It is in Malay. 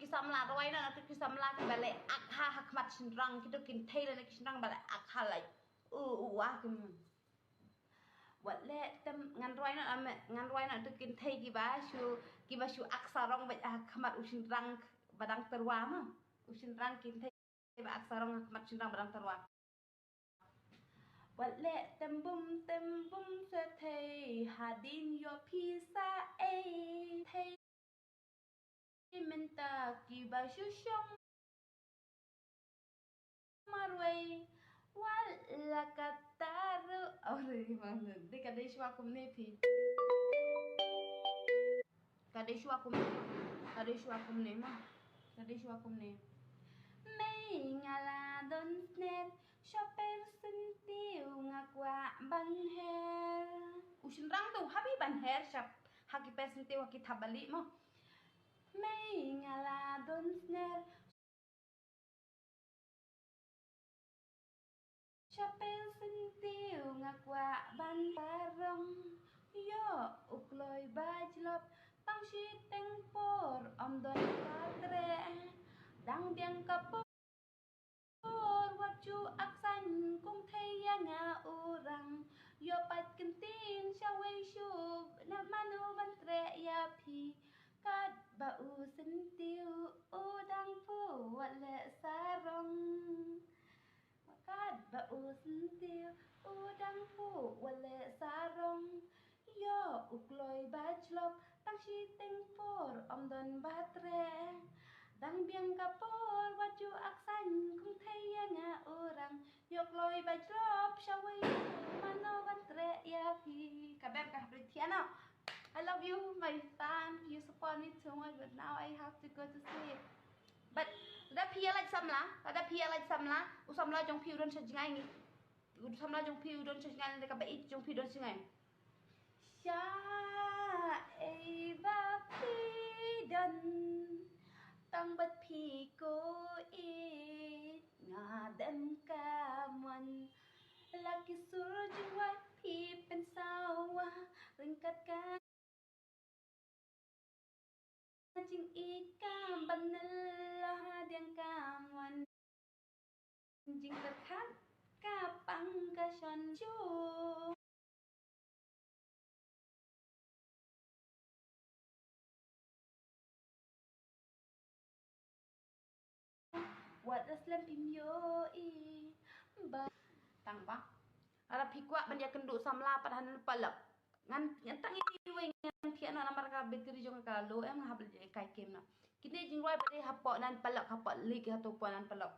kisah melaroi na tu kisah melar balik akha hakmat sinrang kita kin thai le sinrang balik akha lai wah kum wat le tem ngan roi na tu kin thai ki ba shu aksarong ba hakmat usinrang badang terwa ma usinrang kin thai ba aksarong hakmat sinrang badang terwa wat le tembum se thai hadin yo pisa thai minta ki ba shu shong marway wala kataru mana de kadai shwa kumne phi kadai shwa kumne Mei ngala don snet shopper sentiu ngakwa ban her usin rang tu habi ban her shop haki persentiu haki thabali mo Mei ngala don snet shopper sentiu ngakwa ban barong yo ukloi bajlop tang shi tengpor om don patre dang biang kapor waju aksan kung thaya nga urang yo pat kentin shaway shub na manu mantre ya phi kat ba u sentiu udang pu wale sarong kat ba u sentiu udang pu wale sarong yo ukloi bajlop tang shi tengpor om don batre dang biang kapor waju aksan kung thaya nga orang yok loi bajlop shaway mano bantre ya phi kabem ka Britiana. I love you my fan, you support me too much, but now I have to go to sleep. But ada pia like samla usamla jong piu don sajngai ni usamla jong piu don sajngai ni ka bai jong piu don singai sha e ba pi don tăng bất phi cô ít ngà đêm ca mần là cái suốt chung quanh phi bên sau rình cắt ca chinh ít ca ban là điang ca mần chinh cắt khát ca băng ca son chu What does lempim yo ba tang ba ara phikwa ban ya kendu samla padhan palak ngan tang ini we ngan thiana namar ka betri jong ka lo em habl kai kem na kini jing roi bade hapo nan palak hapo lik ha to panan palak